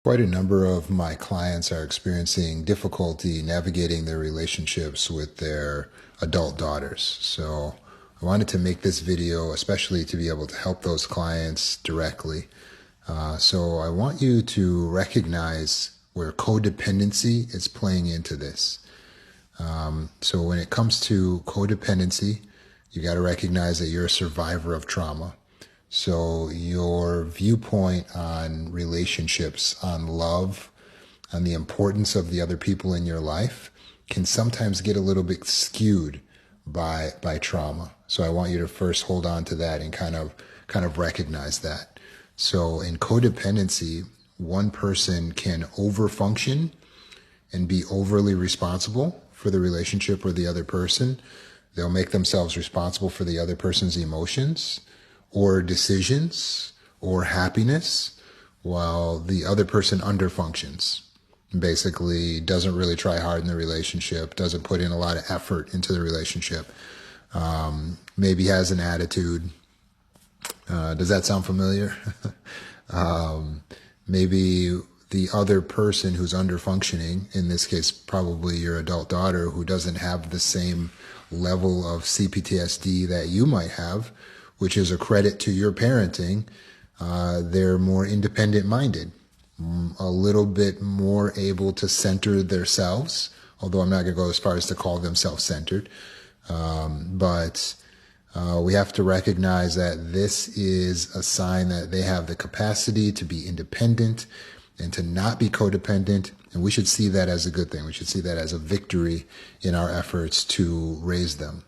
Quite a number of my clients are experiencing difficulty navigating their relationships with their adult daughters. So I wanted to make this video especially to be able to help those clients directly. So I want you to recognize where codependency is playing into this. So when it comes to codependency, you got to recognize that you're a survivor of trauma. So your viewpoint on relationships, on love, on the importance of the other people in your life can sometimes get a little bit skewed by trauma. So I want you to first hold on to that and kind of recognize that. So in codependency, one person can overfunction and be overly responsible for the relationship or the other person. They'll make themselves responsible for the other person's emotions or decisions or happiness, while the other person underfunctions. Basically doesn't really try hard in the relationship, doesn't put in a lot of effort into the relationship, maybe has an attitude. Does that sound familiar? Maybe the other person who's underfunctioning, in this case probably your adult daughter, who doesn't have the same level of CPTSD that you might have, which is a credit to your parenting. They're more independent minded, a little bit more able to center themselves, although I'm not going to go as far as to call them self-centered. But we have to recognize that this is a sign that they have the capacity to be independent and to not be codependent. And we should see that as a good thing. We should see that as a victory in our efforts to raise them.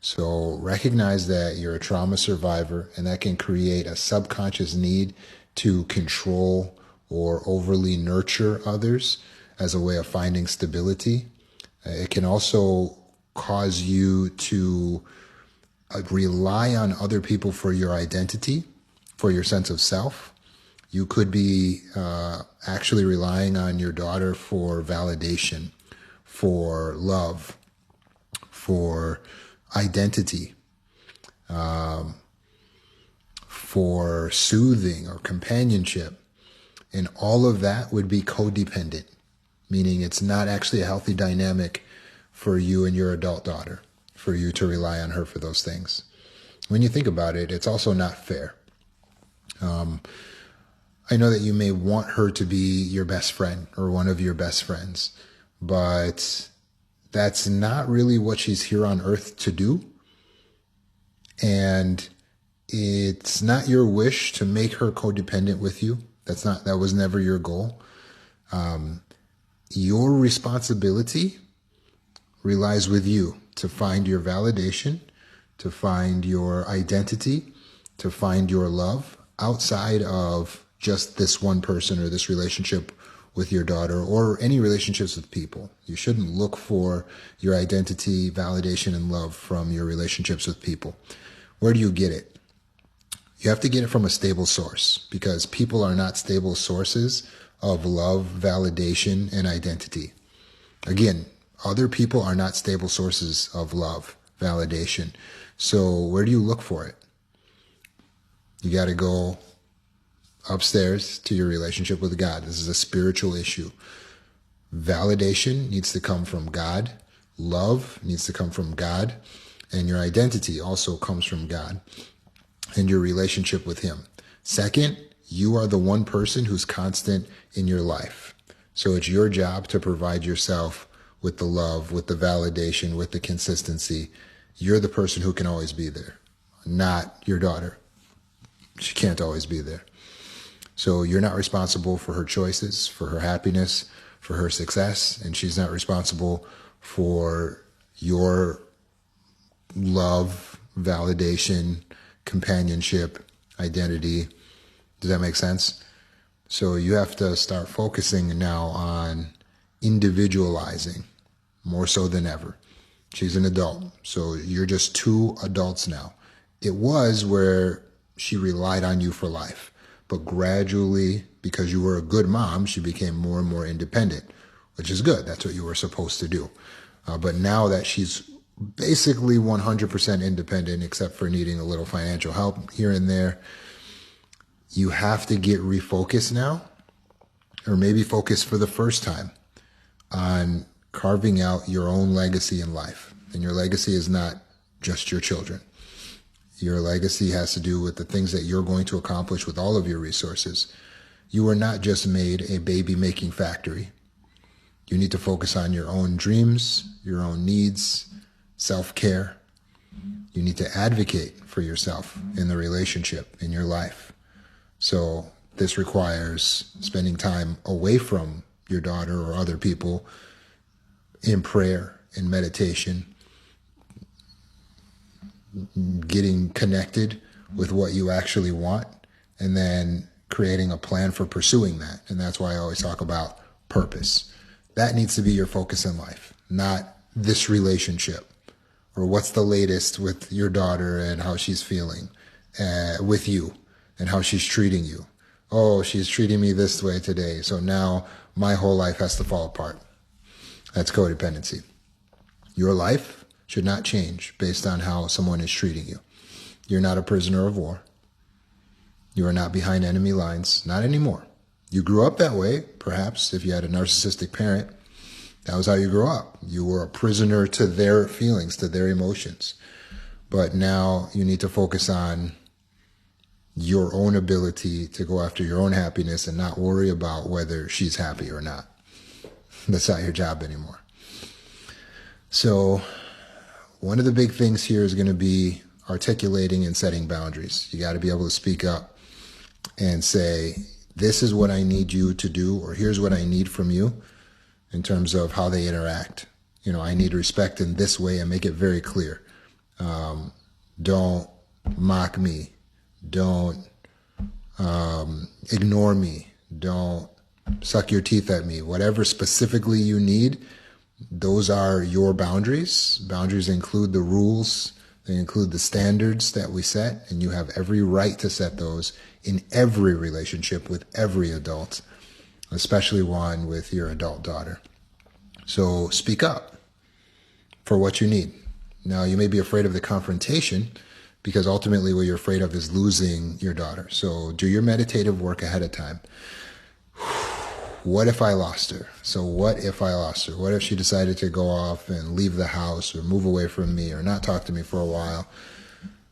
So recognize that you're a trauma survivor, and that can create a subconscious need to control or overly nurture others as a way of finding stability. It can also cause you to rely on other people for your identity, for your sense of self. You could be actually relying on your daughter for validation, for love, for identity, for soothing or companionship. And all of that would be codependent, meaning it's not actually a healthy dynamic for you and your adult daughter, for you to rely on her for those things. When you think about it, it's also not fair. I know that you may want her to be your best friend or one of your best friends, but that's not really what she's here on earth to do. And it's not your wish to make her codependent with you. That was never your goal. Your responsibility relies with you to find your validation, to find your identity, to find your love outside of just this one person or this relationship with your daughter or any relationships with people. You shouldn't look for your identity, validation, and love from your relationships with people. Where do you get it? You have to get it from a stable source, because people are not stable sources of love, validation, and identity. Again, other people are not stable sources of love, validation. So where do you look for it? You got to go upstairs to your relationship with God. This is a spiritual issue. Validation needs to come from God. Love needs to come from God. And your identity also comes from God and your relationship with Him. Second, you are the one person who's constant in your life. So it's your job to provide yourself with the love, with the validation, with the consistency. You're the person who can always be there, not your daughter. She can't always be there. So you're not responsible for her choices, for her happiness, for her success, and she's not responsible for your love, validation, companionship, identity. Does that make sense? So you have to start focusing now on individualizing more so than ever. She's an adult, so you're just two adults now. It was where she relied on you for life. But gradually, because you were a good mom, she became more and more independent, which is good. That's what you were supposed to do. But now that she's basically 100% independent, except for needing a little financial help here and there, you have to get refocused now or maybe focus for the first time on carving out your own legacy in life. And your legacy is not just your children. Your legacy has to do with the things that you're going to accomplish with all of your resources. You are not just made a baby-making factory. You need to focus on your own dreams, your own needs, self-care. You need to advocate for yourself in the relationship, in your life. So this requires spending time away from your daughter or other people in prayer, in meditation, getting connected with what you actually want, and then creating a plan for pursuing that. And that's why I always talk about purpose. That needs to be your focus in life, not this relationship or what's the latest with your daughter and how she's feeling with you and how she's treating you. Oh, she's treating me this way today, so now my whole life has to fall apart. That's codependency. Your life should not change based on how someone is treating you. You're not a prisoner of war. You are not behind enemy lines, not anymore. You grew up that way, perhaps, if you had a narcissistic parent. That was how you grew up. You were a prisoner to their feelings, to their emotions. But now you need to focus on your own ability to go after your own happiness and not worry about whether she's happy or not. That's not your job anymore. So one of the big things here is going to be articulating and setting boundaries. You got to be able to speak up and say, this is what I need you to do, or here's what I need from you in terms of how they interact. I need respect in this way, and make it very clear. Don't mock me. Don't ignore me. Don't suck your teeth at me. Whatever specifically you need, those are your boundaries. Boundaries include the rules. They include the standards that we set, and you have every right to set those in every relationship with every adult, especially one with your adult daughter. So speak up for what you need. Now, you may be afraid of the confrontation because ultimately what you're afraid of is losing your daughter. So do your meditative work ahead of time. What if I lost her? So what if I lost her? What if she decided to go off and leave the house or move away from me or not talk to me for a while?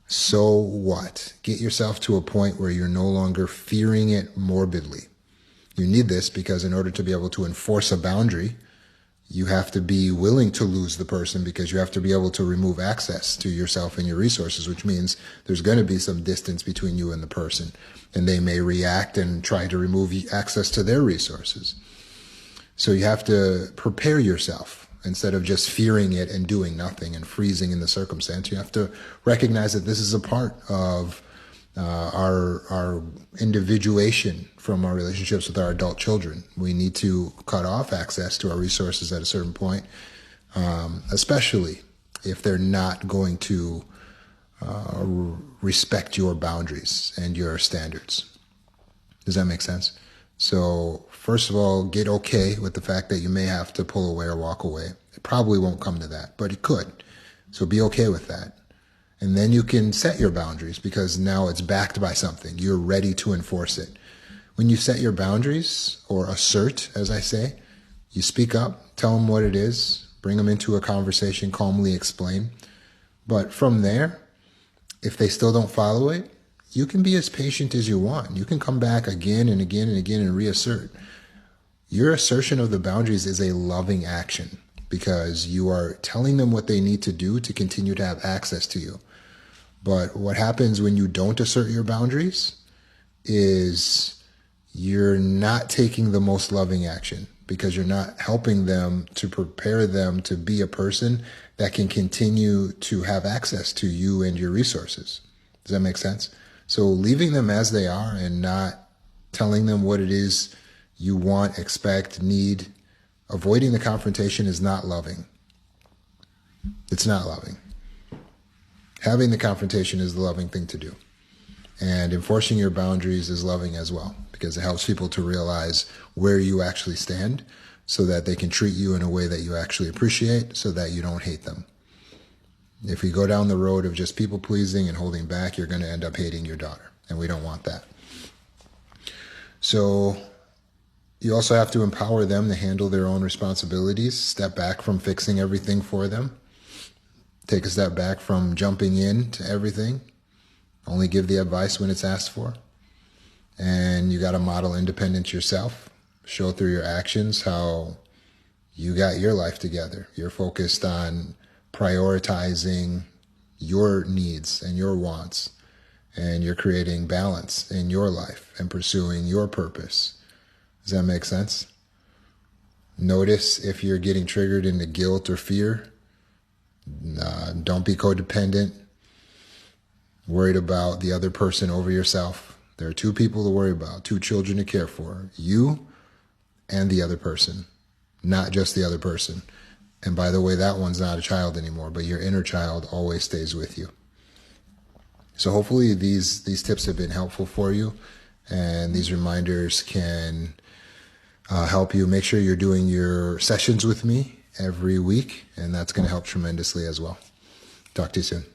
So what? Get yourself to a point where you're no longer fearing it morbidly. You need this because in order to be able to enforce a boundary, you have to be willing to lose the person, because you have to be able to remove access to yourself and your resources, which means there's going to be some distance between you and the person, and they may react and try to remove access to their resources. So you have to prepare yourself instead of just fearing it and doing nothing and freezing in the circumstance. You have to recognize that this is a part of our individuation from our relationships with our adult children. We need to cut off access to our resources at a certain point, especially if they're not going to respect your boundaries and your standards. Does that make sense? So first of all, get okay with the fact that you may have to pull away or walk away. It probably won't come to that, but it could. So be okay with that. And then you can set your boundaries because now it's backed by something. You're ready to enforce it. When you set your boundaries, or assert, as I say, you speak up, tell them what it is, bring them into a conversation, calmly explain. But from there, if they still don't follow it, you can be as patient as you want. You can come back again and again and again and reassert. Your assertion of the boundaries is a loving action because you are telling them what they need to do to continue to have access to you. But what happens when you don't assert your boundaries is you're not taking the most loving action because you're not helping them to prepare them to be a person that can continue to have access to you and your resources. Does that make sense? So leaving them as they are and not telling them what it is you want, expect, need, avoiding the confrontation is not loving. It's not loving. Having the confrontation is the loving thing to do. And enforcing your boundaries is loving as well, because it helps people to realize where you actually stand so that they can treat you in a way that you actually appreciate so that you don't hate them. If you go down the road of just people pleasing and holding back, you're going to end up hating your daughter. And we don't want that. So You also have to empower them to handle their own responsibilities, step back from fixing everything for them, take a step back from jumping in to everything, only give the advice when it's asked for. And you got to model independence yourself, show through your actions how you got your life together. You're focused on prioritizing your needs and your wants, and you're creating balance in your life and pursuing your purpose. Does that make sense? Notice if you're getting triggered into guilt or fear. Don't be codependent, worried about the other person over yourself. There are two people to worry about, two children to care for, you and the other person, not just the other person. And by the way, that one's not a child anymore, but your inner child always stays with you. So hopefully these tips have been helpful for you, and these reminders can help you. Make sure you're doing your sessions with me every week, and that's going to help tremendously as well. Talk to you soon.